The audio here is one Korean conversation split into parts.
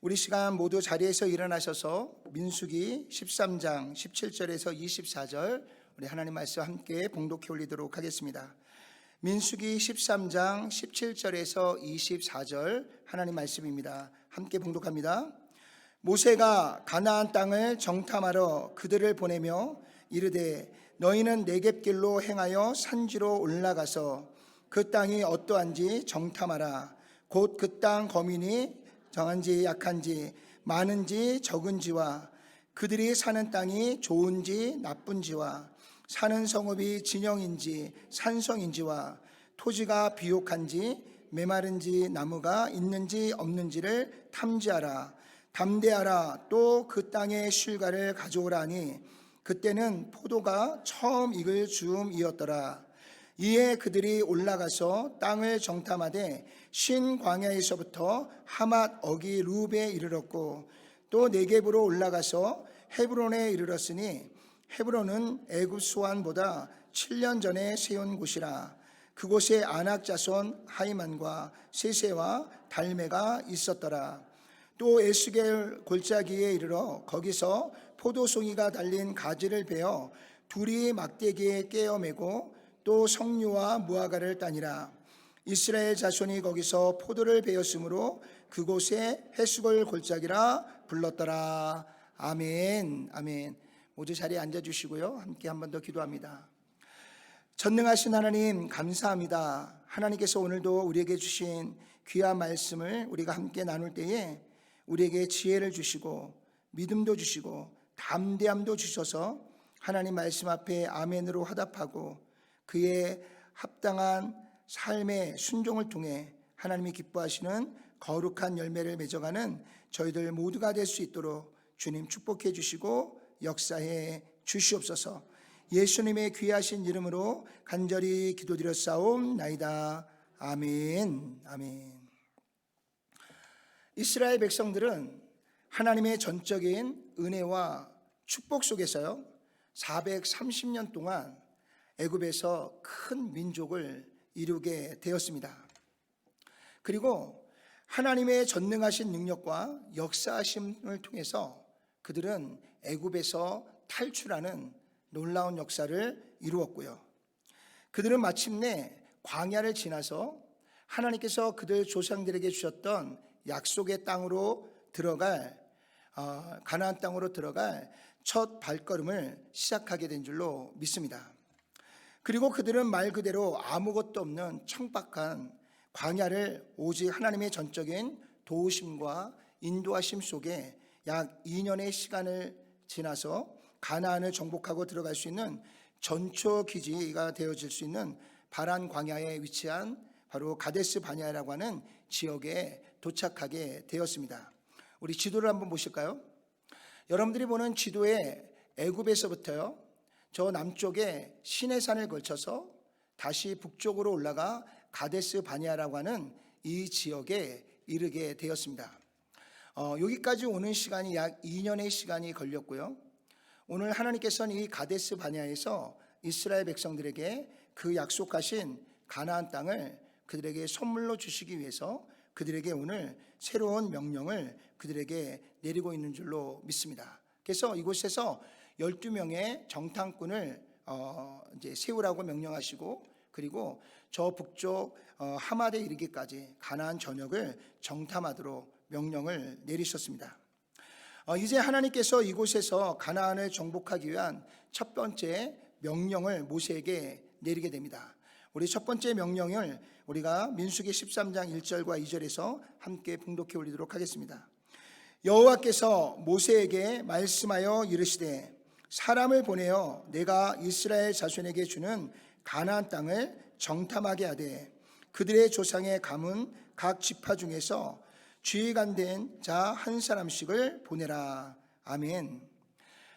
우리 시간 모두 자리에서 일어나셔서 민수기 13장 17절에서 24절 우리 하나님 말씀 함께 봉독해 올리도록 하겠습니다. 민수기 13장 17절에서 24절 하나님 말씀입니다. 함께 봉독합니다. 모세가 가나안 땅을 정탐하러 그들을 보내며 이르되 너희는 네겝길로 행하여 산지로 올라가서 그 땅이 어떠한지 정탐하라. 곧 그 땅 거민이 정한지 약한지 많은지 적은지와 그들이 사는 땅이 좋은지 나쁜지와 사는 성읍이 진영인지 산성인지와 토지가 비옥한지 메마른지 나무가 있는지 없는지를 탐지하라. 담대하라. 또 그 땅의 실과를 가져오라니 그때는 포도가 처음 익을 즈음이었더라. 이에 그들이 올라가서 땅을 정탐하되 신 광야에서부터 하맛 어기 루베에 이르렀고 또 네겝으로 올라가서 헤브론에 이르렀으니 헤브론은 애굽 소안보다 7년 전에 세운 곳이라. 그곳에 아낙 자손 하이만과 세세와 달메가 있었더라. 또 에스겔 골짜기에 이르러 거기서 포도송이가 달린 가지를 베어 둘이 막대기에 깨어매고 또 석류와 무화과를 따니라. 이스라엘 자손이 거기서 포도를 베었으므로 그곳에 헤스골 골짜기라 불렀더라. 아멘. 아멘. 모두 자리에 앉아주시고요. 함께 한 번 더 기도합니다. 전능하신 하나님 감사합니다. 하나님께서 오늘도 우리에게 주신 귀한 말씀을 우리가 함께 나눌 때에 우리에게 지혜를 주시고 믿음도 주시고 담대함도 주셔서 하나님 말씀 앞에 아멘으로 화답하고 그의 합당한 삶의 순종을 통해 하나님이 기뻐하시는 거룩한 열매를 맺어가는 저희들 모두가 될 수 있도록 주님 축복해 주시고 역사해 주시옵소서. 예수님의 귀하신 이름으로 간절히 기도드렸사옵나이다. 아멘. 아멘. 이스라엘 백성들은 하나님의 전적인 은혜와 축복 속에서요 430년 동안 애굽에서 큰 민족을 이루게 되었습니다. 그리고 하나님의 전능하신 능력과 역사하심을 통해서 그들은 애굽에서 탈출하는 놀라운 역사를 이루었고요. 그들은 마침내 광야를 지나서 하나님께서 그들 조상들에게 주셨던 약속의 땅으로 들어갈 가나안 땅으로 들어갈 첫 발걸음을 시작하게 된 줄로 믿습니다. 그리고 그들은 말 그대로 아무것도 없는 청박한 광야를 오직 하나님의 전적인 도우심과 인도하심 속에 약 2년의 시간을 지나서 가나안을 정복하고 들어갈 수 있는 전초 기지가 되어질 수 있는 바란 광야에 위치한 바로 가데스 바네아라고 하는 지역에 도착하게 되었습니다. 우리 지도를 한번 보실까요? 여러분들이 보는 지도에 애굽에서부터요 저 남쪽에 시내산을 걸쳐서 다시 북쪽으로 올라가 가데스 바네아라고 하는 이 지역에 이르게 되었습니다. 여기까지 오는 시간이 약 2년의 시간이 걸렸고요. 오늘 하나님께서는 이 가데스 바네아에서 이스라엘 백성들에게 그 약속하신 가나안 땅을 그들에게 선물로 주시기 위해서 그들에게 오늘 새로운 명령을 그들에게 내리고 있는 줄로 믿습니다. 그래서 이곳에서 12명의 정탐꾼을 이제 세우라고 명령하시고 그리고 저 북쪽 하맛에 이르기까지 가나안 전역을 정탐하도록 명령을 내리셨습니다. 이제 하나님께서 이곳에서 가나안을 정복하기 위한 첫 번째 명령을 모세에게 내리게 됩니다. 우리 첫 번째 명령을 우리가 민수기 13장 1절과 2절에서 함께 봉독해 올리도록 하겠습니다. 여호와께서 모세에게 말씀하여 이르시되 사람을 보내어 내가 이스라엘 자손에게 주는 가나안 땅을 정탐하게 하되 그들의 조상의 가문 각 지파 중에서 지휘관 된 자 한 사람씩을 보내라. 아멘.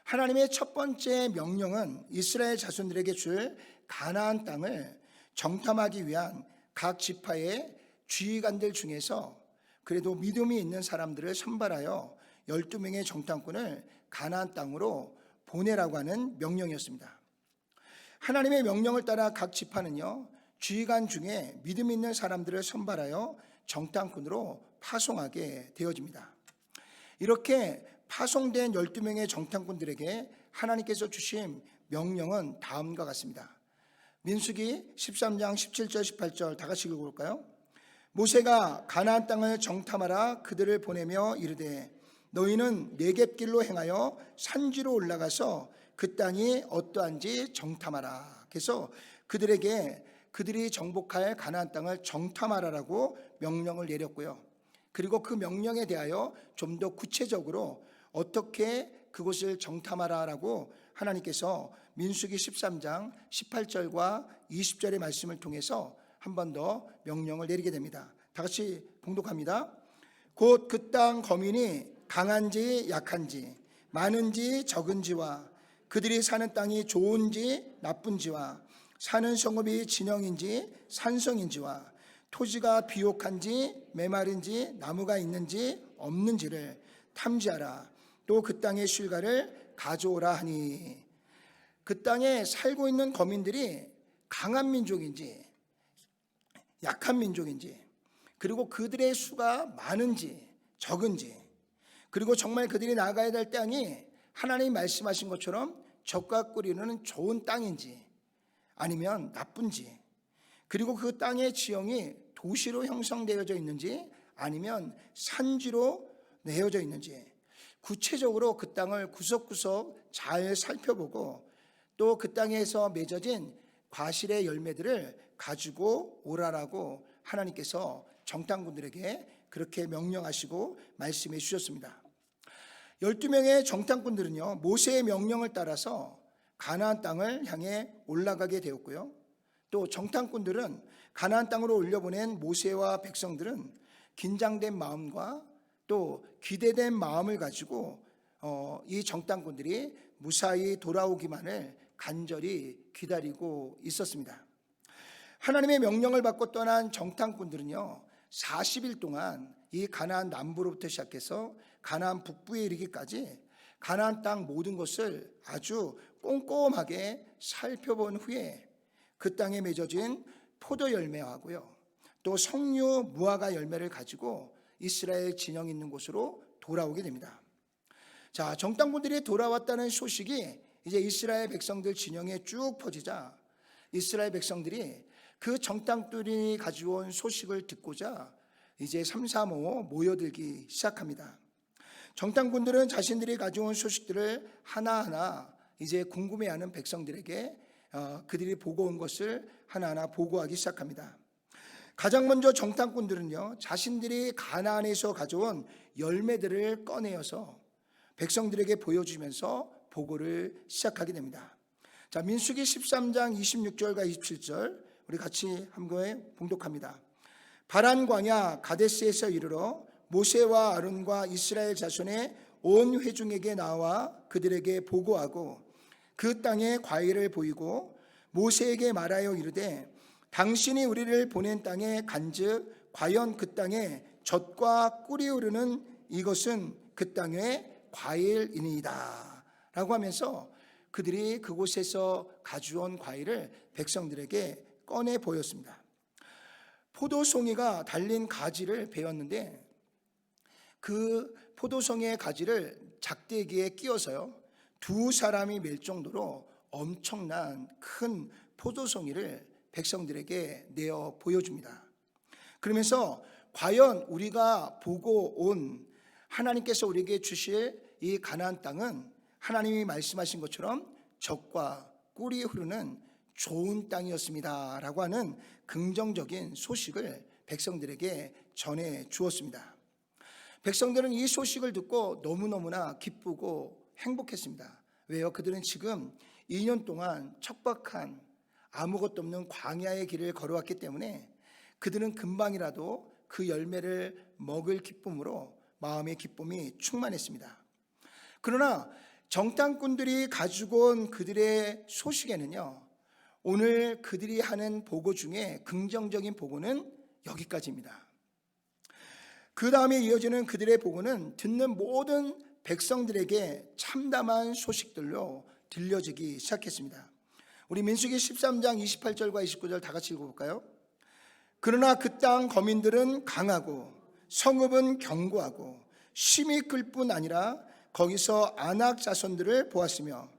하나님의 첫 번째 명령은 이스라엘 자손들에게 줄 가나안 땅을 정탐하기 위한 각 지파의 지휘관들 중에서 그래도 믿음이 있는 사람들을 선발하여 12명의 정탐꾼을 가나안 땅으로 보내라고 하는 명령이었습니다. 하나님의 명령을 따라 각 지파는요 지휘관 중에 믿음 있는 사람들을 선발하여 정탐꾼으로 파송하게 되어집니다. 이렇게 파송된 12명의 정탐꾼들에게 하나님께서 주신 명령은 다음과 같습니다. 민수기 13장 17절 18절 다 같이 읽어볼까요? 모세가 가나안 땅을 정탐하라 그들을 보내며 이르되 너희는 네겝길로 행하여 산지로 올라가서 그 땅이 어떠한지 정탐하라. 그래서 그들에게 그들이 정복할 가나안 땅을 정탐하라라고 명령을 내렸고요. 그리고 그 명령에 대하여 좀 더 구체적으로 어떻게 그곳을 정탐하라라고 하나님께서 민수기 13장 18절과 20절의 말씀을 통해서 한 번 더 명령을 내리게 됩니다. 다 같이 봉독합니다. 곧 그 땅 거민이 강한지 약한지 많은지 적은지와 그들이 사는 땅이 좋은지 나쁜지와 사는 성읍이 진영인지 산성인지와 토지가 비옥한지 메마른지 나무가 있는지 없는지를 탐지하라. 또 그 땅의 실과를 가져오라 하니, 그 땅에 살고 있는 거민들이 강한 민족인지 약한 민족인지, 그리고 그들의 수가 많은지 적은지, 그리고 정말 그들이 나아가야 될 땅이 하나님이 말씀하신 것처럼 젖과 꿀이 흐르는 좋은 땅인지 아니면 나쁜지, 그리고 그 땅의 지형이 도시로 형성되어져 있는지 아니면 산지로 내어져 있는지, 구체적으로 그 땅을 구석구석 잘 살펴보고 또 그 땅에서 맺어진 과실의 열매들을 가지고 오라라고 하나님께서 정탐꾼들에게 그렇게 명령하시고 말씀해 주셨습니다. 12명의 정탐꾼들은요, 모세의 명령을 따라서 가나안 땅을 향해 올라가게 되었고요. 또 정탐꾼들은 가나안 땅으로 올려보낸 모세와 백성들은 긴장된 마음과 또 기대된 마음을 가지고 이 정탐꾼들이 무사히 돌아오기만을 간절히 기다리고 있었습니다. 하나님의 명령을 받고 떠난 정탐꾼들은요, 40일 동안 이 가나안 남부로부터 시작해서 가나안 북부에 이르기까지 가나안 땅 모든 것을 아주 꼼꼼하게 살펴본 후에 그 땅에 맺어진 포도 열매하고요, 또 석류 무화과 열매를 가지고 이스라엘 진영 있는 곳으로 돌아오게 됩니다. 자, 정탐꾼들이 돌아왔다는 소식이 이제 이스라엘 백성들 진영에 쭉 퍼지자 이스라엘 백성들이 그 정탐꾼들이 가지고 온 소식을 듣고자 이제 삼삼오오 모여들기 시작합니다. 정탐꾼들은 자신들이 가져온 소식들을 하나하나 이제 궁금해하는 백성들에게 그들이 보고 온 것을 하나하나 보고하기 시작합니다. 가장 먼저 정탐꾼들은요, 자신들이 가나안에서 가져온 열매들을 꺼내어서 백성들에게 보여주면서 보고를 시작하게 됩니다. 자, 민수기 13장 26절과 27절 우리 같이 한번 봉독합니다. 바란 광야 가데스에서 이르러 모세와 아론과 이스라엘 자손의 온 회중에게 나와 그들에게 보고하고 그 땅의 과일을 보이고 모세에게 말하여 이르되 당신이 우리를 보낸 땅에 간즉 과연 그 땅에 젖과 꿀이 흐르는 이것은 그 땅의 과일이니이다 라고 하면서 그들이 그곳에서 가져온 과일을 백성들에게 꺼내 보였습니다. 포도송이가 달린 가지를 베었는데 그 포도송이의 가지를 작대기에 끼워서요, 두 사람이 멜 정도로 엄청난 큰 포도송이를 백성들에게 내어 보여줍니다. 그러면서 과연 우리가 보고 온 하나님께서 우리에게 주실 이 가나안 땅은 하나님이 말씀하신 것처럼 젖과 꿀이 흐르는 좋은 땅이었습니다 라고 하는 긍정적인 소식을 백성들에게 전해 주었습니다. 백성들은 이 소식을 듣고 너무너무나 기쁘고 행복했습니다. 왜요? 그들은 지금 2년 동안 척박한 아무것도 없는 광야의 길을 걸어왔기 때문에 그들은 금방이라도 그 열매를 먹을 기쁨으로 마음의 기쁨이 충만했습니다. 그러나 정탐꾼들이 가지고 온 그들의 소식에는요, 오늘 그들이 하는 보고 중에 긍정적인 보고는 여기까지입니다. 그 다음에 이어지는 그들의 보고는 듣는 모든 백성들에게 참담한 소식들로 들려지기 시작했습니다. 우리 민수기 13장 28절과 29절 다 같이 읽어볼까요? 그러나 그 땅 거민들은 강하고 성읍은 견고하고 심히 끌 뿐 아니라 거기서 아낙 자손들을 보았으며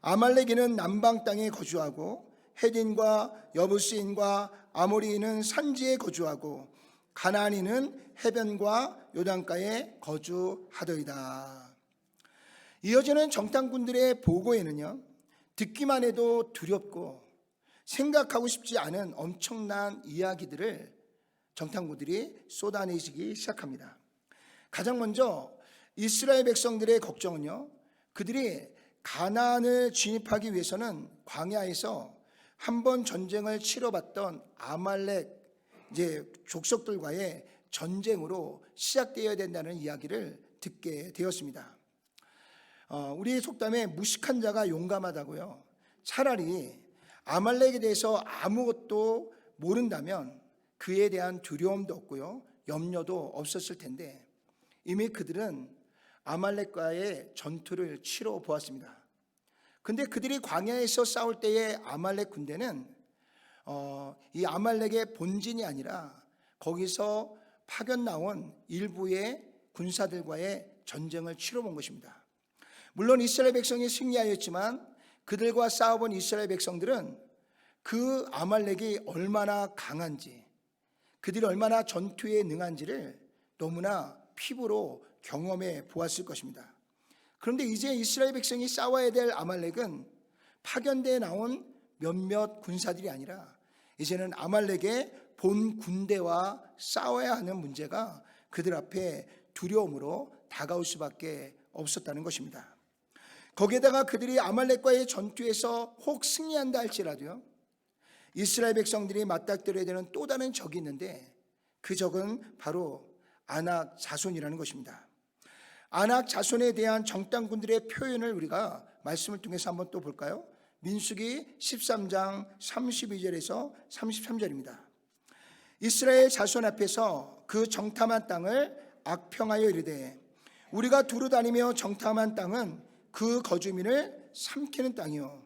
아말렉인은 남방 땅에 거주하고 헤딘과 여부스인과 아모리인은 산지에 거주하고 가나안인은 해변과 요단가에 거주하더이다. 이어지는 정탐꾼들의 보고에는요, 듣기만 해도 두렵고 생각하고 싶지 않은 엄청난 이야기들을 정탐꾼들이 쏟아내시기 시작합니다. 가장 먼저 이스라엘 백성들의 걱정은요, 그들이 가나안을 진입하기 위해서는 광야에서 한 번 전쟁을 치러봤던 아말렉 족속들과의 전쟁으로 시작되어야 된다는 이야기를 듣게 되었습니다. 우리의 속담에 무식한 자가 용감하다고요. 차라리 아말렉에 대해서 아무것도 모른다면 그에 대한 두려움도 없고요, 염려도 없었을 텐데 이미 그들은 아말렉과의 전투를 치러 보았습니다. 근데 그들이 광야에서 싸울 때의 아말렉 군대는 이 아말렉의 본진이 아니라 거기서 파견 나온 일부의 군사들과의 전쟁을 치러 본 것입니다. 물론 이스라엘 백성이 승리하였지만 그들과 싸워본 이스라엘 백성들은 그 아말렉이 얼마나 강한지, 그들이 얼마나 전투에 능한지를 너무나 피부로 경험해 보았을 것입니다. 그런데 이제 이스라엘 백성이 싸워야 될 아말렉은 파견대에 나온 몇몇 군사들이 아니라 이제는 아말렉의 본 군대와 싸워야 하는 문제가 그들 앞에 두려움으로 다가올 수밖에 없었다는 것입니다. 거기에다가 그들이 아말렉과의 전투에서 혹 승리한다 할지라도요, 이스라엘 백성들이 맞닥뜨려야 되는 또 다른 적이 있는데 그 적은 바로 아낙 자손이라는 것입니다. 아낙 자손에 대한 정탐꾼들의 표현을 우리가 말씀을 통해서 한번 또 볼까요? 민수기 13장 32절에서 33절입니다. 이스라엘 자손 앞에서 그 정탐한 땅을 악평하여 이르되 우리가 두루 다니며 정탐한 땅은 그 거주민을 삼키는 땅이요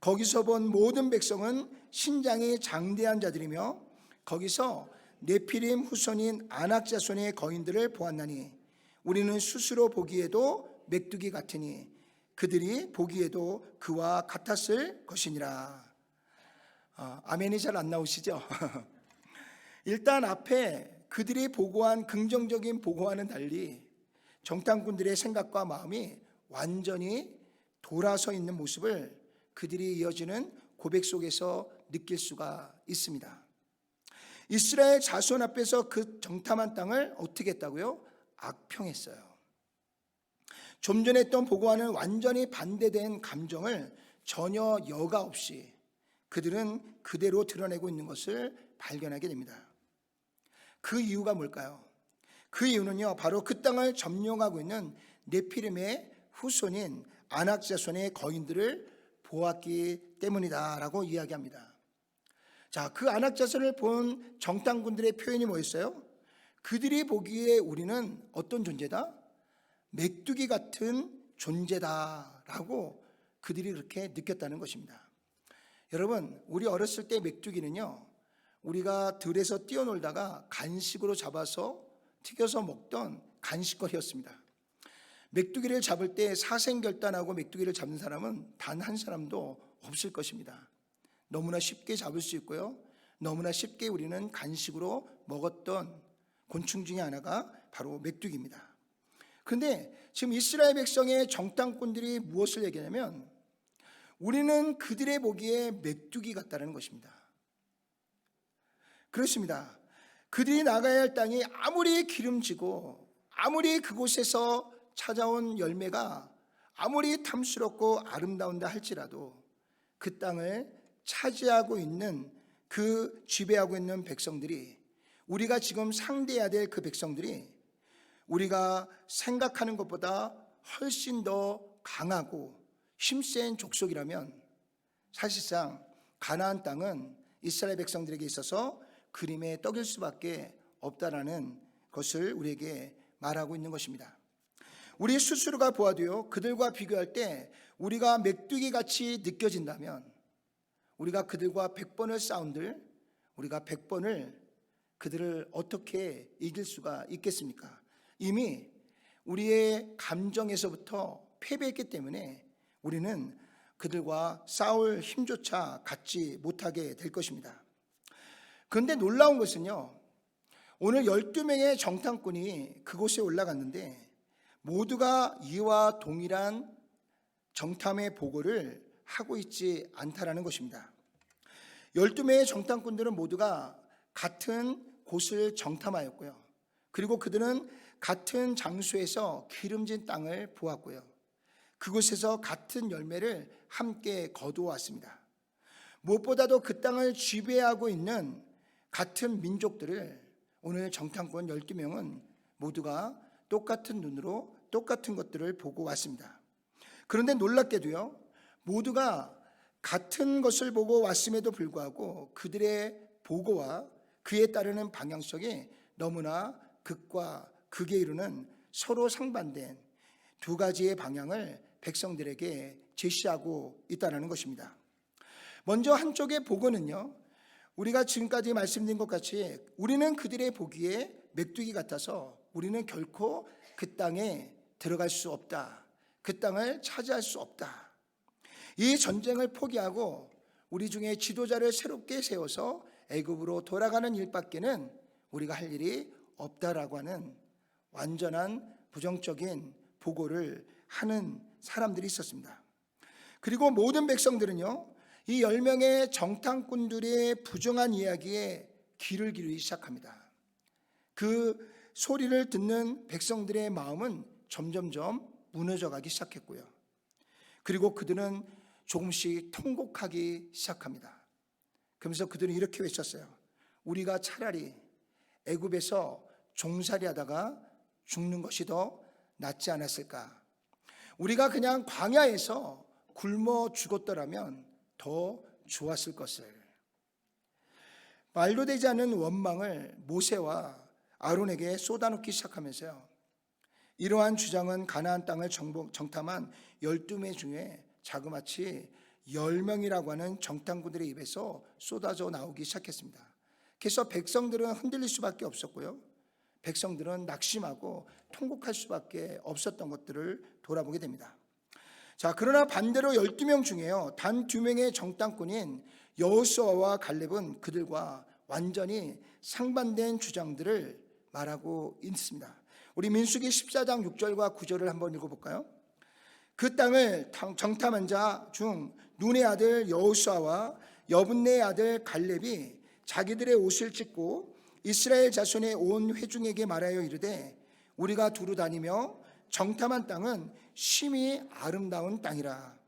거기서 본 모든 백성은 신장이 장대한 자들이며 거기서 네피림 후손인 아낙 자손의 거인들을 보았나니 우리는 스스로 보기에도 메뚜기 같으니 그들이 보기에도 그와 같았을 것이니라. 아멘이 잘 안 나오시죠? 일단 앞에 그들이 보고한 긍정적인 보고와는 달리 정탐꾼들의 생각과 마음이 완전히 돌아서 있는 모습을 그들이 이어지는 고백 속에서 느낄 수가 있습니다. 이스라엘 자손 앞에서 그 정탐한 땅을 어떻게 했다고요? 악평했어요. 좀 전에 했던 보고와는 완전히 반대된 감정을 전혀 여과 없이 그들은 그대로 드러내고 있는 것을 발견하게 됩니다. 그 이유가 뭘까요? 그 이유는요, 바로 그 땅을 점령하고 있는 네피림의 후손인 아낙 자손의 거인들을 보았기 때문이다라고 이야기합니다. 자, 그 아낙 자손을 본 정탐꾼들의 표현이 뭐였어요? 그들이 보기에 우리는 어떤 존재다? 메뚜기 같은 존재다라고 그들이 그렇게 느꼈다는 것입니다. 여러분, 우리 어렸을 때 메뚜기는요, 우리가 들에서 뛰어놀다가 간식으로 잡아서 튀겨서 먹던 간식거리였습니다. 메뚜기를 잡을 때 사생결단하고 메뚜기를 잡는 사람은 단 한 사람도 없을 것입니다. 너무나 쉽게 잡을 수 있고요, 너무나 쉽게 우리는 간식으로 먹었던 곤충 중에 하나가 바로 메뚜기입니다. 그런데 지금 이스라엘 백성의 정탐꾼들이 무엇을 얘기하냐면 우리는 그들의 보기에 메뚜기 같다는 것입니다. 그렇습니다. 그들이 나가야 할 땅이 아무리 기름지고 아무리 그곳에서 찾아온 열매가 아무리 탐스럽고 아름다운다 할지라도 그 땅을 차지하고 있는 그 지배하고 있는 백성들이, 우리가 지금 상대해야 될 그 백성들이 우리가 생각하는 것보다 훨씬 더 강하고 힘센 족속이라면 사실상 가나안 땅은 이스라엘 백성들에게 있어서 그림의 떡일 수밖에 없다라는 것을 우리에게 말하고 있는 것입니다. 우리 스스로가 보아도요, 그들과 비교할 때 우리가 메뚜기 같이 느껴진다면 우리가 그들과 100번을 싸운들 우리가 100번을 그들을 어떻게 이길 수가 있겠습니까? 이미 우리의 감정에서부터 패배했기 때문에 우리는 그들과 싸울 힘조차 갖지 못하게 될 것입니다. 그런데 놀라운 것은요, 오늘 12명의 정탐꾼이 그곳에 올라갔는데 모두가 이와 동일한 정탐의 보고를 하고 있지 않다라는 것입니다. 12명의 정탐꾼들은 모두가 같은 곳을 정탐하였고요. 그리고 그들은 같은 장소에서 기름진 땅을 보았고요. 그곳에서 같은 열매를 함께 거두어왔습니다. 무엇보다도 그 땅을 지배하고 있는 같은 민족들을 오늘 정탐꾼 12명은 모두가 똑같은 눈으로 똑같은 것들을 보고 왔습니다. 그런데 놀랍게도요, 모두가 같은 것을 보고 왔음에도 불구하고 그들의 보고와 그에 따르는 방향성이 너무나 극과 극에 이르는 서로 상반된 두 가지의 방향을 백성들에게 제시하고 있다는 것입니다. 먼저 한쪽의 보고는요, 우리가 지금까지 말씀드린 것 같이 우리는 그들의 보기에 메뚜기 같아서 우리는 결코 그 땅에 들어갈 수 없다, 그 땅을 차지할 수 없다, 이 전쟁을 포기하고 우리 중에 지도자를 새롭게 세워서 애굽으로 돌아가는 일밖에는 우리가 할 일이 없다라고 하는 완전한 부정적인 보고를 하는 사람들이 있었습니다. 그리고 모든 백성들은요, 이 10명의 정탐꾼들의 부정한 이야기에 귀를 기울이기 시작합니다. 그 소리를 듣는 백성들의 마음은 점점점 무너져가기 시작했고요. 그리고 그들은 조금씩 통곡하기 시작합니다. 그러면서 그들은 이렇게 외쳤어요. 우리가 차라리 애굽에서 종살이 하다가 죽는 것이 더 낫지 않았을까? 우리가 그냥 광야에서 굶어 죽었더라면 더 좋았을 것을. 말도 되지 않는 원망을 모세와 아론에게 쏟아놓기 시작하면서요, 이러한 주장은 가나안 땅을 정탐한 12명 중에 자그마치 10명이라고 하는 정탐꾼들의 입에서 쏟아져 나오기 시작했습니다. 그래서 백성들은 흔들릴 수밖에 없었고요, 백성들은 낙심하고 통곡할 수밖에 없었던 것들을 돌아보게 됩니다. 자, 그러나 반대로 12명 중에요, 단 2명의 정탐꾼인 여호수아와 갈렙은 그들과 완전히 상반된 주장들을 말하고 있습니다. 우리 민수기 14장 6절과 9절을 한번 읽어볼까요? 그 땅을 정탐한 자 중 눈의 아들 여호수아와 여분네의 아들 갈렙이 자기들의 옷을 찢고 이스라엘 자손의 온 회중에게 말하여 이르되 우리가 두루 다니며 정탐한 땅은 심히 아름다운 땅이라.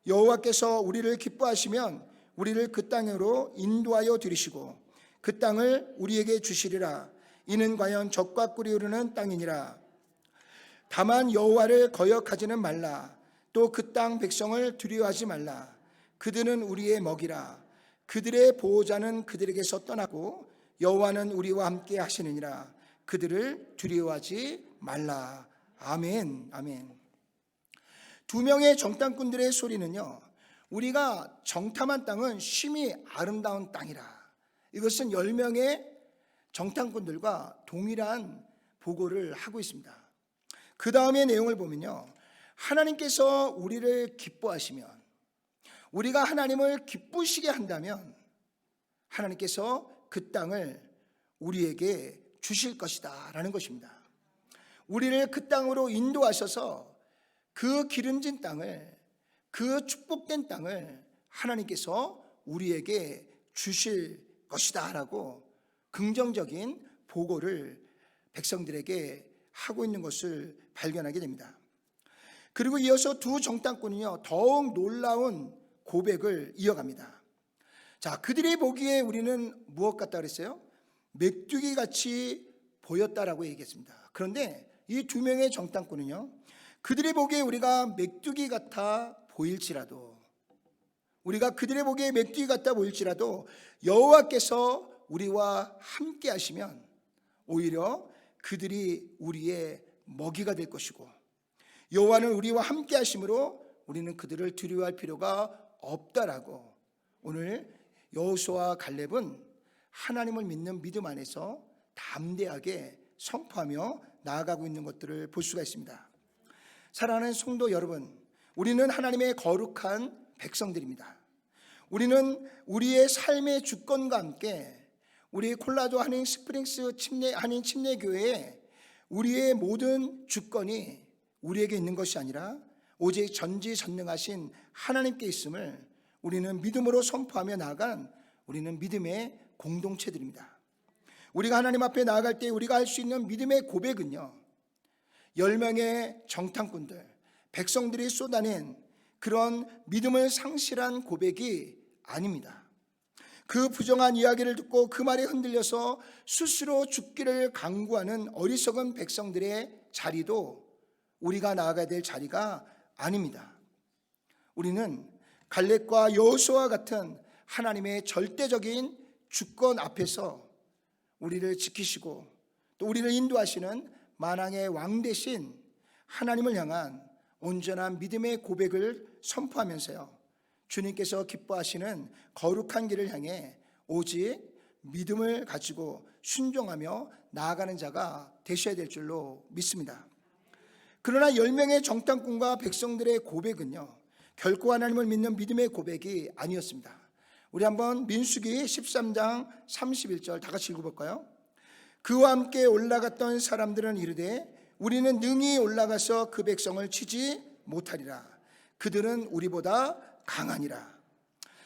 여호와께서 우리를 기뻐하시면 우리를 그 땅으로 인도하여 들이시고 그 땅을 우리에게 주시리라. 이는 과연 젖과 꿀이 흐르는 땅이니라. 다만 여호와를 거역하지는 말라. 또 그 땅 백성을 두려워하지 말라. 그들은 우리의 먹이라. 그들의 보호자는 그들에게서 떠나고 여호와는 우리와 함께 하시느니라. 그들을 두려워하지 말라. 아멘, 아멘. 2명의 정탐꾼들의 소리는요, 우리가 정탐한 땅은 심히 아름다운 땅이라. 이것은 10명의 정탐꾼들과 동일한 보고를 하고 있습니다. 그 다음의 내용을 보면요, 하나님께서 우리를 기뻐하시면, 우리가 하나님을 기쁘시게 한다면 하나님께서 그 땅을 우리에게 주실 것이다 라는 것입니다. 우리를 그 땅으로 인도하셔서 그 기름진 땅을, 그 축복된 땅을 하나님께서 우리에게 주실 것이다 라고 긍정적인 보고를 백성들에게 하고 있는 것을 발견하게 됩니다. 그리고 이어서 두 정탐꾼은요, 더욱 놀라운 고백을 이어갑니다. 자, 그들이 보기에 우리는 무엇 같다 그랬어요? 메뚜기 같이 보였다라고 얘기했습니다. 그런데 이 2명의 정탐꾼은요, 그들이 보기에 우리가 메뚜기 같아 보일지라도, 우리가 그들의 보기에 메뚜기 같아 보일지라도 여호와께서 우리와 함께 하시면 오히려 그들이 우리의 먹이가 될 것이고, 여호와는 우리와 함께 하심으로 우리는 그들을 두려워할 필요가 없다라고 오늘 여호수아와 갈렙은 하나님을 믿는 믿음 안에서 담대하게 선포하며 나아가고 있는 것들을 볼 수가 있습니다. 사랑하는 성도 여러분, 우리는 하나님의 거룩한 백성들입니다. 우리는 우리의 삶의 주권과 함께 우리 콜라도 한인 스프링스 한인 침례교회에 우리의 모든 주권이 우리에게 있는 것이 아니라 오직 전지전능하신 하나님께 있음을 우리는 믿음으로 선포하며 나아간 우리는 믿음의 공동체들입니다. 우리가 하나님 앞에 나아갈 때 우리가 할 수 있는 믿음의 고백은요, 10명의 정탐꾼들, 백성들이 쏟아낸 그런 믿음을 상실한 고백이 아닙니다. 그 부정한 이야기를 듣고 그 말에 흔들려서 스스로 죽기를 강구하는 어리석은 백성들의 자리도 우리가 나아가야 될 자리가 아닙니다. 우리는 갈렙과 여호수아와 같은 하나님의 절대적인 주권 앞에서 우리를 지키시고 또 우리를 인도하시는 만왕의 왕 대신 하나님을 향한 온전한 믿음의 고백을 선포하면서요, 주님께서 기뻐하시는 거룩한 길을 향해 오직 믿음을 가지고 순종하며 나아가는 자가 되셔야 될 줄로 믿습니다. 그러나 10명의 정탐꾼과 백성들의 고백은요, 결코 하나님을 믿는 믿음의 고백이 아니었습니다. 우리 한번 민수기 13장 31절 다 같이 읽어볼까요? 그와 함께 올라갔던 사람들은 이르되 우리는 능히 올라가서 그 백성을 치지 못하리라. 그들은 우리보다 강하니라.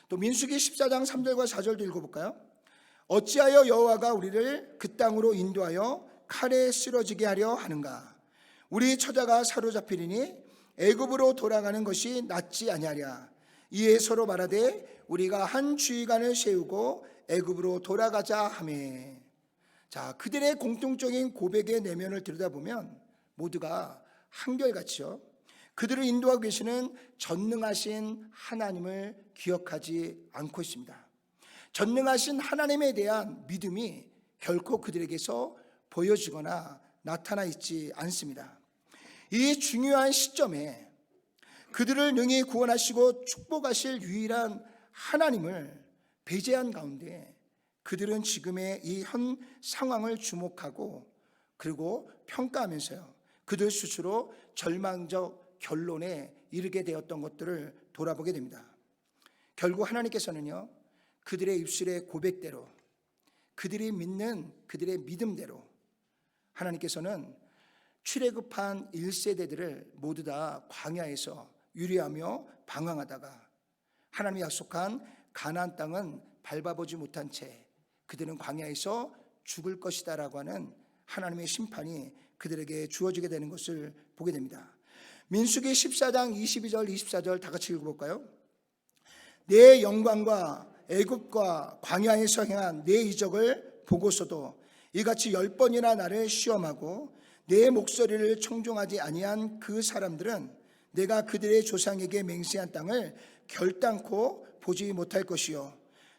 또 민수기 14장 3절과 4절도 읽어볼까요? 어찌하여 여호와가 우리를 그 땅으로 인도하여 칼에 쓰러지게 하려 하는가? 우리 처자가 사로잡히리니 애굽으로 돌아가는 것이 낫지 아니하랴. 이에 서로 말하되 우리가 한 주의관을 세우고 애굽으로 돌아가자 하매. 자, 그들의 공통적인 고백의 내면을 들여다보면 모두가 한결같이요, 그들을 인도하고 계시는 전능하신 하나님을 기억하지 않고 있습니다. 전능하신 하나님에 대한 믿음이 결코 그들에게서 보여지거나 나타나 있지 않습니다. 이 중요한 시점에 그들을 능히 구원하시고 축복하실 유일한 하나님을 배제한 가운데 그들은 지금의 이 현 상황을 주목하고 그리고 평가하면서요, 그들 스스로 절망적 결론에 이르게 되었던 것들을 돌아보게 됩니다. 결국 하나님께서는요, 그들의 입술의 고백대로, 그들이 믿는 그들의 믿음대로 하나님께서는 출애굽한 1세대들을 모두 다 광야에서 유리하며 방황하다가 하나님이 약속한 가나안 땅은 밟아보지 못한 채 그들은 광야에서 죽을 것이다 라고 하는 하나님의 심판이 그들에게 주어지게 되는 것을 보게 됩니다. 민수기 14장 22절 24절 다 같이 읽어볼까요? 내 영광과 애굽과 광야에서 행한 내 이적을 보고서도 이같이 10번이나 나를 시험하고 내 목소리를 청종하지 아니한 그 사람들은 내가 그들의 조상에게 맹세한 땅을 결단코 보지 못할 것이요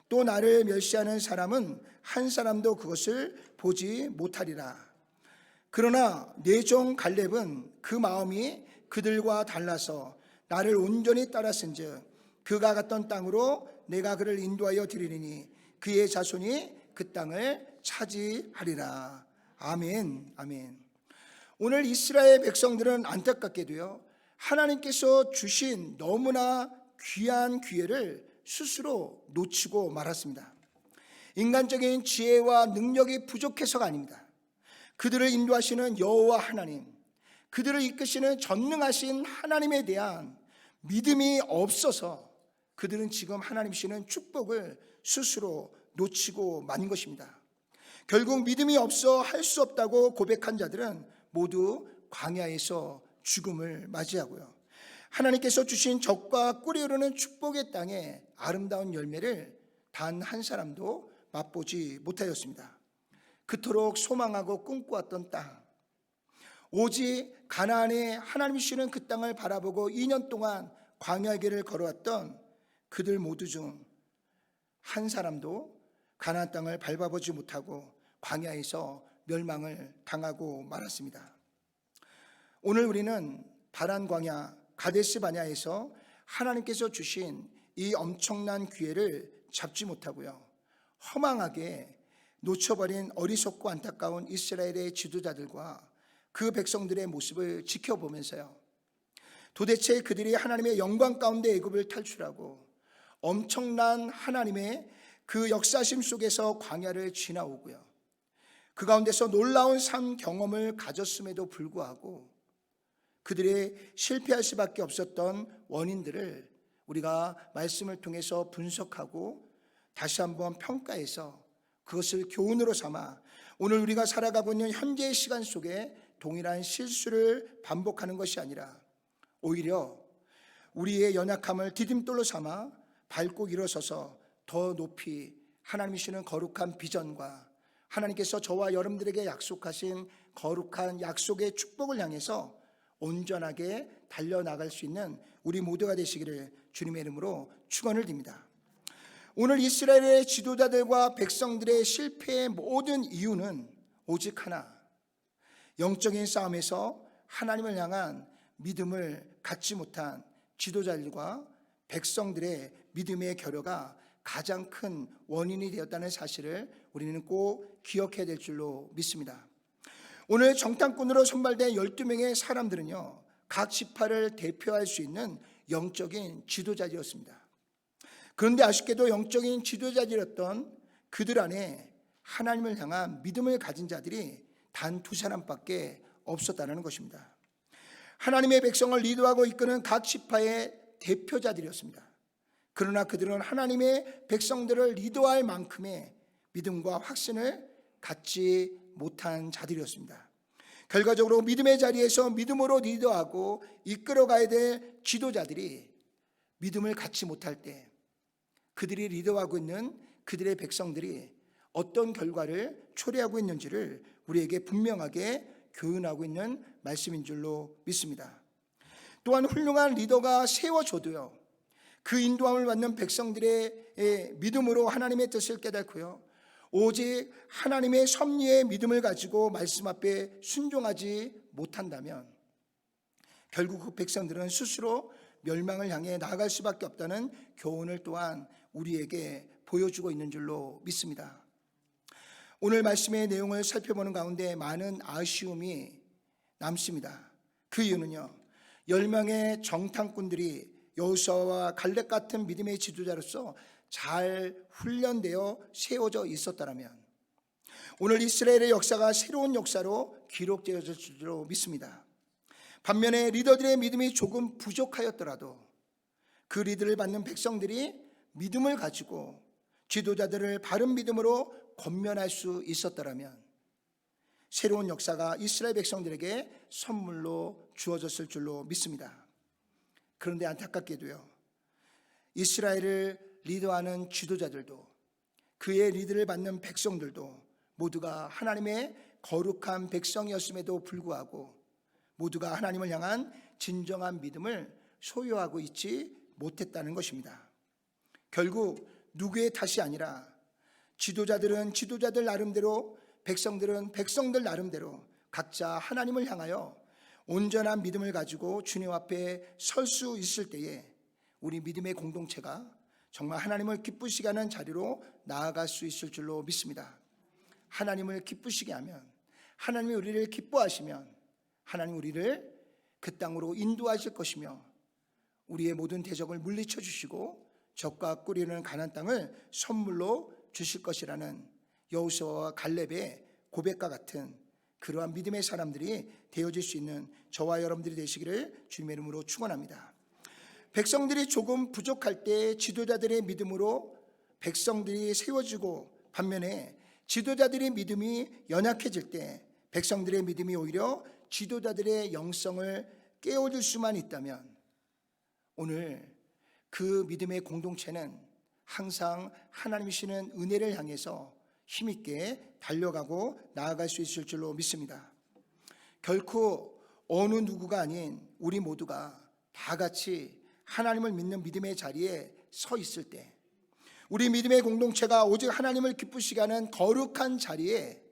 또 나를 멸시하는 사람은 한 사람도 그것을 보지 못하리라. 그러나 내 종 갈렙은 그 마음이 그들과 달라서 나를 온전히 따랐은즉 그가 갔던 땅으로 내가 그를 인도하여 드리리니 그의 자손이 그 땅을 차지하리라. 아멘, 아멘. 오늘 이스라엘 백성들은 안타깝게도요, 하나님께서 주신 너무나 귀한 기회를 스스로 놓치고 말았습니다. 인간적인 지혜와 능력이 부족해서가 아닙니다. 그들을 인도하시는 여호와 하나님, 그들을 이끄시는 전능하신 하나님에 대한 믿음이 없어서 그들은 지금 하나님 주시는 축복을 스스로 놓치고 만 것입니다. 결국 믿음이 없어 할 수 없다고 고백한 자들은 모두 광야에서 죽음을 맞이하고요, 하나님께서 주신 적과 꿀이 흐르는 축복의 땅에 아름다운 열매를 단 한 사람도 맛보지 못하였습니다. 그토록 소망하고 꿈꿔왔던 땅, 오직 가나안에 하나님이 주시는 그 땅을 바라보고 2년 동안 광야의 길을 걸어왔던 그들 모두 중 한 사람도 가나안 땅을 밟아보지 못하고 광야에서 멸망을 당하고 말았습니다. 오늘 우리는 바란 광야 가데스 바냐에서 하나님께서 주신 이 엄청난 기회를 잡지 못하고요, 허망하게 놓쳐버린 어리석고 안타까운 이스라엘의 지도자들과 그 백성들의 모습을 지켜보면서요, 도대체 그들이 하나님의 영광 가운데 애굽을 탈출하고 엄청난 하나님의 그 역사심 속에서 광야를 지나오고요, 그 가운데서 놀라운 삶 경험을 가졌음에도 불구하고 그들의 실패할 수밖에 없었던 원인들을 우리가 말씀을 통해서 분석하고 다시 한번 평가해서 그것을 교훈으로 삼아 오늘 우리가 살아가고 있는 현재의 시간 속에 동일한 실수를 반복하는 것이 아니라 오히려 우리의 연약함을 디딤돌로 삼아 밟고 일어서서 더 높이 하나님이시는 거룩한 비전과 하나님께서 저와 여러분들에게 약속하신 거룩한 약속의 축복을 향해서 온전하게 달려나갈 수 있는 우리 모두가 되시기를 주님의 이름으로 축원을 드립니다. 오늘 이스라엘의 지도자들과 백성들의 실패의 모든 이유는 오직 하나, 영적인 싸움에서 하나님을 향한 믿음을 갖지 못한 지도자들과 백성들의 믿음의 결여가 가장 큰 원인이 되었다는 사실을 우리는 꼭 기억해야 될 줄로 믿습니다. 오늘 정탐꾼으로 선발된 12명의 사람들은요, 각 지파를 대표할 수 있는 영적인 지도자들이었습니다. 그런데 아쉽게도 영적인 지도자들이었던 그들 안에 하나님을 향한 믿음을 가진 자들이 단 2사람밖에 없었다는 것입니다. 하나님의 백성을 리드하고 이끄는 각 지파의 대표자들이었습니다. 그러나 그들은 하나님의 백성들을 리드할 만큼의 믿음과 확신을 갖지 못한 자들이었습니다. 결과적으로 믿음의 자리에서 믿음으로 리드하고 이끌어가야 될 지도자들이 믿음을 갖지 못할 때 그들이 리드하고 있는 그들의 백성들이 어떤 결과를 초래하고 있는지를 우리에게 분명하게 교훈하고 있는 말씀인 줄로 믿습니다. 또한 훌륭한 리더가 세워져도요, 그 인도함을 받는 백성들의 믿음으로 하나님의 뜻을 깨닫고요, 오직 하나님의 섭리의 믿음을 가지고 말씀 앞에 순종하지 못한다면 결국 그 백성들은 스스로 멸망을 향해 나아갈 수밖에 없다는 교훈을 또한 우리에게 보여주고 있는 줄로 믿습니다. 오늘 말씀의 내용을 살펴보는 가운데 많은 아쉬움이 남습니다. 그 이유는요, 10명의 정탐꾼들이 여호수아와 갈렙 같은 믿음의 지도자로서 잘 훈련되어 세워져 있었다면 오늘 이스라엘의 역사가 새로운 역사로 기록되어질 줄로 믿습니다. 반면에 리더들의 믿음이 조금 부족하였더라도 그 리드를 받는 백성들이 믿음을 가지고 지도자들을 바른 믿음으로 권면할 수 있었더라면 새로운 역사가 이스라엘 백성들에게 선물로 주어졌을 줄로 믿습니다. 그런데 안타깝게도요, 이스라엘을 리더하는 지도자들도 그의 리드를 받는 백성들도 모두가 하나님의 거룩한 백성이었음에도 불구하고 모두가 하나님을 향한 진정한 믿음을 소유하고 있지 못했다는 것입니다. 결국 누구의 탓이 아니라 지도자들은 지도자들 나름대로, 백성들은 백성들 나름대로 각자 하나님을 향하여 온전한 믿음을 가지고 주님 앞에 설 수 있을 때에 우리 믿음의 공동체가 정말 하나님을 기쁘시게 하는 자리로 나아갈 수 있을 줄로 믿습니다. 하나님을 기쁘시게 하면, 하나님이 우리를 기뻐하시면 하나님 우리를 그 땅으로 인도하실 것이며 우리의 모든 대적을 물리쳐 주시고 적과 꾸리는 가나안 땅을 선물로 주실 것이라는 여호수아와 갈렙의 고백과 같은 그러한 믿음의 사람들이 되어질 수 있는 저와 여러분들이 되시기를 주님의 이름으로 축원합니다. 백성들이 조금 부족할 때 지도자들의 믿음으로 백성들이 세워지고, 반면에 지도자들의 믿음이 연약해질 때 백성들의 믿음이 오히려 지도자들의 영성을 깨워줄 수만 있다면 오늘 그 믿음의 공동체는 항상 하나님이시는 은혜를 향해서 힘있게 달려가고 나아갈 수 있을 줄로 믿습니다. 결코 어느 누구가 아닌 우리 모두가 다 같이 하나님을 믿는 믿음의 자리에 서 있을 때, 우리 믿음의 공동체가 오직 하나님을 기쁘시게 하는 거룩한 자리에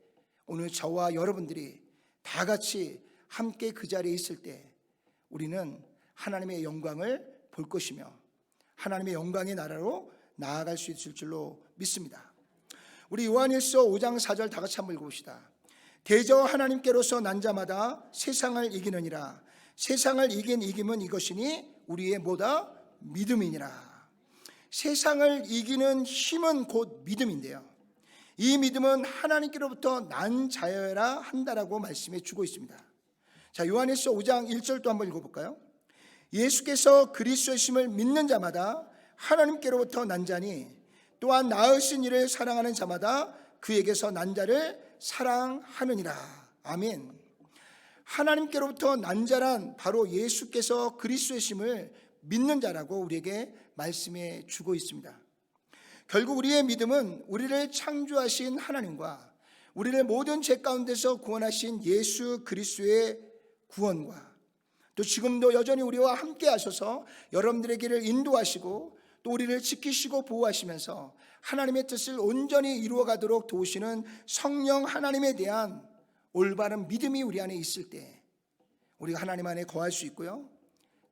오늘 저와 여러분들이 다 같이 함께 그 자리에 있을 때 우리는 하나님의 영광을 볼 것이며 하나님의 영광의 나라로 나아갈 수 있을 줄로 믿습니다. 우리 요한일서 5장 4절 다 같이 한번 읽어봅시다. 대저 하나님께로서 난 자마다 세상을 이기느니라. 세상을 이긴 이김은 이것이니 우리의 뭐다? 믿음이니라. 세상을 이기는 힘은 곧 믿음인데요, 이 믿음은 하나님께로부터 난 자여야 한다라고 말씀해 주고 있습니다. 자, 요한일서 5장 1절도 한번 읽어볼까요? 예수께서 그리스도이심을 믿는 자마다 하나님께로부터 난 자니 또한 낳으신 이를 사랑하는 자마다 그에게서 난 자를 사랑하느니라. 아멘. 하나님께로부터 난 자란 바로 예수께서 그리스도이심을 믿는 자라고 우리에게 말씀해 주고 있습니다. 결국 우리의 믿음은 우리를 창조하신 하나님과 우리를 모든 죄 가운데서 구원하신 예수 그리스도의 구원과 또 지금도 여전히 우리와 함께 하셔서 여러분들의 길을 인도하시고 또 우리를 지키시고 보호하시면서 하나님의 뜻을 온전히 이루어가도록 도우시는 성령 하나님에 대한 올바른 믿음이 우리 안에 있을 때 우리가 하나님 안에 거할 수 있고요,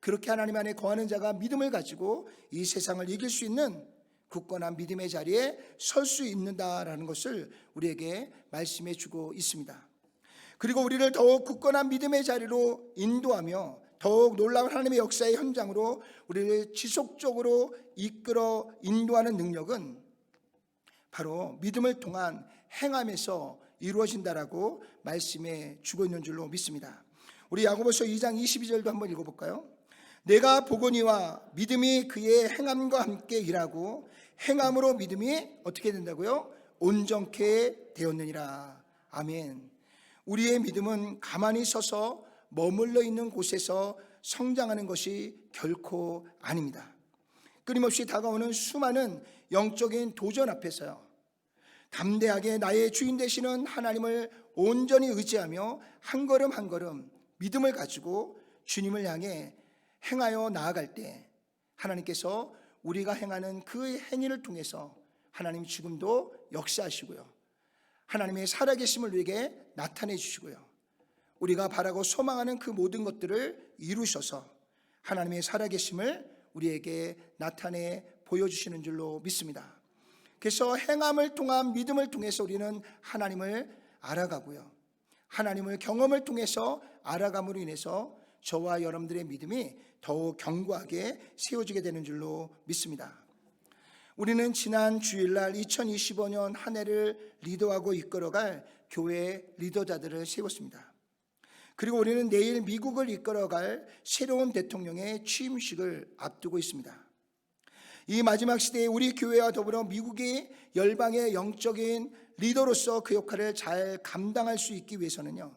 그렇게 하나님 안에 거하는 자가 믿음을 가지고 이 세상을 이길 수 있는 굳건한 믿음의 자리에 설 수 있는다라는 것을 우리에게 말씀해 주고 있습니다. 그리고 우리를 더욱 굳건한 믿음의 자리로 인도하며 더욱 놀라운 하나님의 역사의 현장으로 우리를 지속적으로 이끌어 인도하는 능력은 바로 믿음을 통한 행함에서 이루어진다라고 말씀해 주고 있는 줄로 믿습니다. 우리 야고보서 2장 22절도 한번 읽어볼까요? 내가 보거니와 믿음이 그의 행함과 함께 일하고 행함으로 믿음이 어떻게 된다고요? 온전케 되었느니라. 아멘. 우리의 믿음은 가만히 서서 머물러 있는 곳에서 성장하는 것이 결코 아닙니다. 끊임없이 다가오는 수많은 영적인 도전 앞에서요, 담대하게 나의 주인 되시는 하나님을 온전히 의지하며 한 걸음 한 걸음 믿음을 가지고 주님을 향해 행하여 나아갈 때 하나님께서 우리가 행하는 그 행위를 통해서 하나님 지금도 역사하시고요, 하나님의 살아계심을 우리에게 나타내 주시고요, 우리가 바라고 소망하는 그 모든 것들을 이루셔서 하나님의 살아계심을 우리에게 나타내 보여주시는 줄로 믿습니다. 그래서 행함을 통한 믿음을 통해서 우리는 하나님을 알아가고요, 하나님을 경험을 통해서 알아감으로 인해서 저와 여러분들의 믿음이 더욱 견고하게 세워지게 되는 줄로 믿습니다. 우리는 지난 주일날 2025년 한 해를 리더하고 이끌어갈 교회 리더자들을 세웠습니다. 그리고 우리는 내일 미국을 이끌어갈 새로운 대통령의 취임식을 앞두고 있습니다. 이 마지막 시대에 우리 교회와 더불어 미국이 열방의 영적인 리더로서 그 역할을 잘 감당할 수 있기 위해서는요,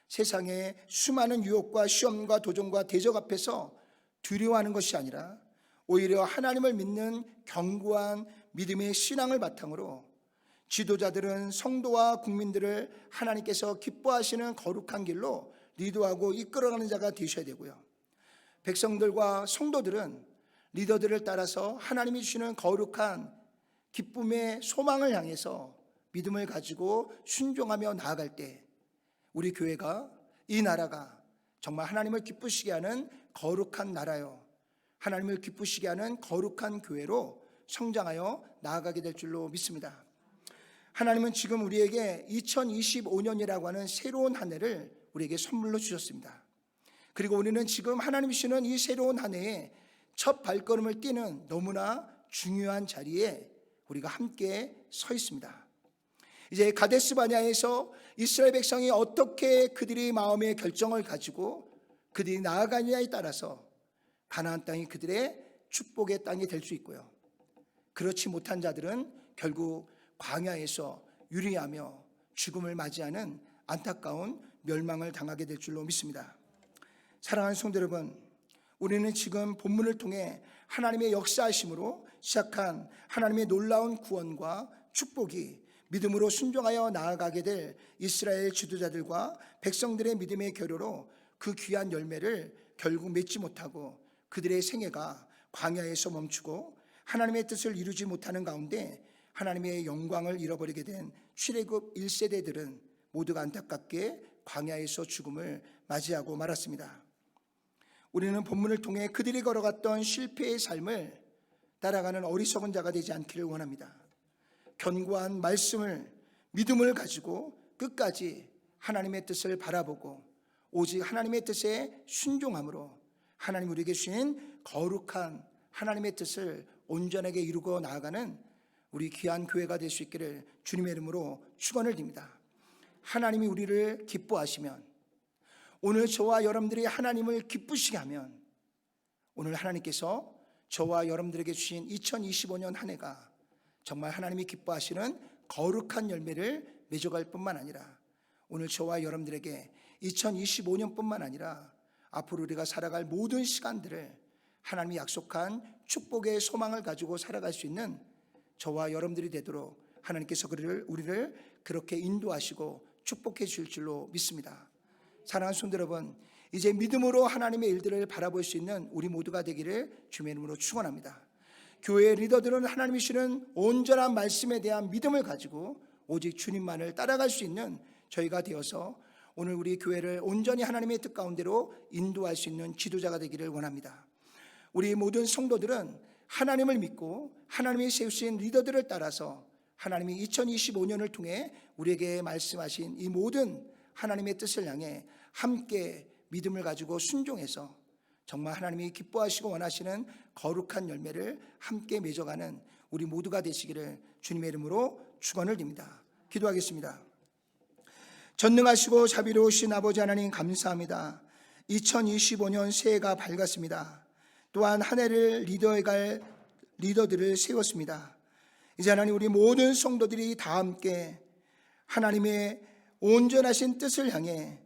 세상의 수많은 유혹과 시험과 도전과 대적 앞에서 두려워하는 것이 아니라 오히려 하나님을 믿는 견고한 믿음의 신앙을 바탕으로 지도자들은 성도와 국민들을 하나님께서 기뻐하시는 거룩한 길로 리더하고 이끌어가는 자가 되셔야 되고요, 백성들과 성도들은 리더들을 따라서 하나님이 주시는 거룩한 기쁨의 소망을 향해서 믿음을 가지고 순종하며 나아갈 때 우리 교회가, 이 나라가 정말 하나님을 기쁘시게 하는 거룩한 나라요, 하나님을 기쁘시게 하는 거룩한 교회로 성장하여 나아가게 될 줄로 믿습니다. 하나님은 지금 우리에게 2025년이라고 하는 새로운 한 해를 우리에게 선물로 주셨습니다. 그리고 우리는 지금 하나님이 주시는 이 새로운 한 해에 첫 발걸음을 띄는 너무나 중요한 자리에 우리가 함께 서 있습니다. 이제 가데스 바네아에서 이스라엘 백성이 어떻게 그들의 마음의 결정을 가지고 그들이 나아가느냐에 따라서 가나안 땅이 그들의 축복의 땅이 될 수 있고요, 그렇지 못한 자들은 결국 광야에서 유리하며 죽음을 맞이하는 안타까운 멸망을 당하게 될 줄로 믿습니다. 사랑하는 성도 여러분, 우리는 지금 본문을 통해 하나님의 역사하심으로 시작한 하나님의 놀라운 구원과 축복이 믿음으로 순종하여 나아가게 될 이스라엘 지도자들과 백성들의 믿음의 결여로 그 귀한 열매를 결국 맺지 못하고 그들의 생애가 광야에서 멈추고 하나님의 뜻을 이루지 못하는 가운데 하나님의 영광을 잃어버리게 된 출애굽 1세대들은 모두가 안타깝게 광야에서 죽음을 맞이하고 말았습니다. 우리는 본문을 통해 그들이 걸어갔던 실패의 삶을 따라가는 어리석은 자가 되지 않기를 원합니다. 견고한 말씀을, 믿음을 가지고 끝까지 하나님의 뜻을 바라보고 오직 하나님의 뜻에 순종함으로 하나님 우리에게 주신 거룩한 하나님의 뜻을 온전하게 이루고 나아가는 우리 귀한 교회가 될 수 있기를 주님의 이름으로 축원을 드립니다. 하나님이 우리를 기뻐하시면, 오늘 저와 여러분들이 하나님을 기쁘시게 하면, 오늘 하나님께서 저와 여러분들에게 주신 2025년 한 해가 정말 하나님이 기뻐하시는 거룩한 열매를 맺어갈 뿐만 아니라 오늘 저와 여러분들에게 2025년뿐만 아니라 앞으로 우리가 살아갈 모든 시간들을 하나님이 약속한 축복의 소망을 가지고 살아갈 수 있는 저와 여러분들이 되도록 하나님께서 우리를 그렇게 인도하시고 축복해 주실 줄로 믿습니다. 사랑하는 성도 여러분, 이제 믿음으로 하나님의 일들을 바라볼 수 있는 우리 모두가 되기를 주님의 이름으로 축원합니다. 교회 리더들은 하나님이 주시는 온전한 말씀에 대한 믿음을 가지고 오직 주님만을 따라갈 수 있는 저희가 되어서 오늘 우리 교회를 온전히 하나님의 뜻 가운데로 인도할 수 있는 지도자가 되기를 원합니다. 우리 모든 성도들은 하나님을 믿고 하나님이 세우신 리더들을 따라서 하나님이 2025년을 통해 우리에게 말씀하신 이 모든 하나님의 뜻을 향해 함께 믿음을 가지고 순종해서 정말 하나님이 기뻐하시고 원하시는 거룩한 열매를 함께 맺어가는 우리 모두가 되시기를 주님의 이름으로 축원을 드립니다. 기도하겠습니다. 전능하시고 자비로우신 아버지 하나님 감사합니다. 2025년 새해가 밝았습니다. 또한 한 해를 리더해갈 리더들을 세웠습니다. 이제 하나님 우리 모든 성도들이 다 함께 하나님의 온전하신 뜻을 향해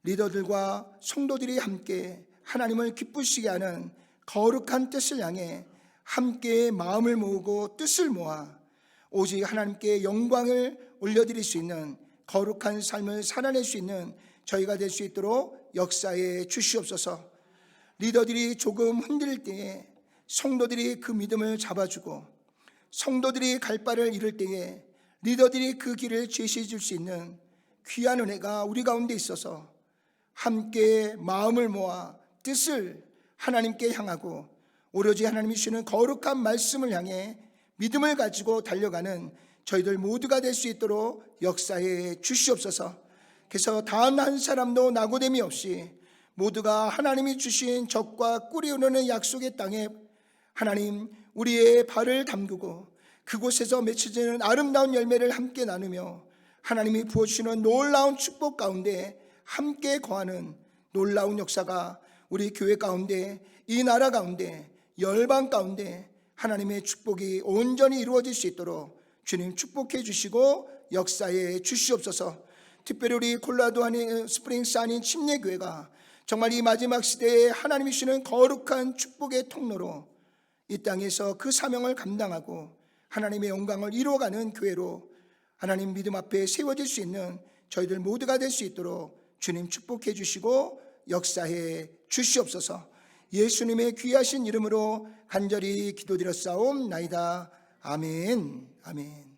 리더들과 성도들이 함께 하나님을 기쁘시게 하는 거룩한 뜻을 향해 함께 마음을 모으고 뜻을 모아 오직 하나님께 영광을 올려드릴 수 있는 거룩한 삶을 살아낼 수 있는 저희가 될 수 있도록 역사해 주시옵소서. 리더들이 조금 흔들릴 때에 성도들이 그 믿음을 잡아주고 성도들이 갈 바를 잃을 때에 리더들이 그 길을 제시해 줄 수 있는 귀한 은혜가 우리 가운데 있어서 함께 마음을 모아 뜻을 하나님께 향하고 오로지 하나님이 주시는 거룩한 말씀을 향해 믿음을 가지고 달려가는 저희들 모두가 될 수 있도록 역사해 주시옵소서. 그래서 단 한 사람도 낙오됨이 없이 모두가 하나님이 주신 적과 꿀이 흐르는 약속의 땅에 하나님 우리의 발을 담그고 그곳에서 맺혀지는 아름다운 열매를 함께 나누며 하나님이 부어주시는 놀라운 축복 가운데 함께 거하는 놀라운 역사가 우리 교회 가운데, 이 나라 가운데, 열방 가운데 하나님의 축복이 온전히 이루어질 수 있도록 주님 축복해 주시고 역사해 주시옵소서. 특별히 우리 콜라도 스프링스 아닌 침례교회가 정말 이 마지막 시대에 하나님이 주시는 거룩한 축복의 통로로 이 땅에서 그 사명을 감당하고 하나님의 영광을 이루어가는 교회로 하나님 믿음 앞에 세워질 수 있는 저희들 모두가 될 수 있도록 주님 축복해 주시고 역사해 주시옵소서. 예수님의 귀하신 이름으로 간절히 기도드렸사옵나이다. 아멘. 아멘.